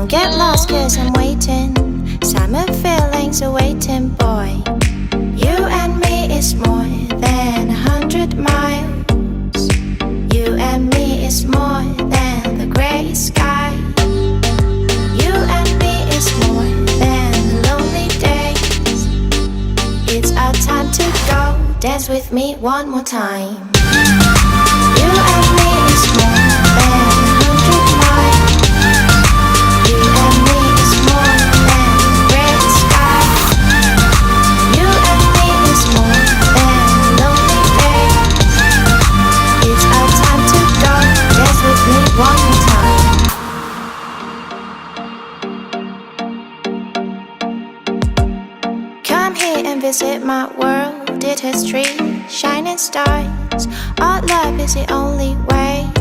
Don't get lost cause I'm waiting. Summer feelings are waiting, boy. You and me is more than 100 miles. You and me is more than the gray sky. You and me is more than lonely days. It's our time to go. Dance with me one more time. You and me is more than 100 miles. You and me is more than gray sky. You and me is more than lonely days. It's our time to go. Dance with me one more time. Come here and visit my world. It has trees, shining stars. Our love is the only way.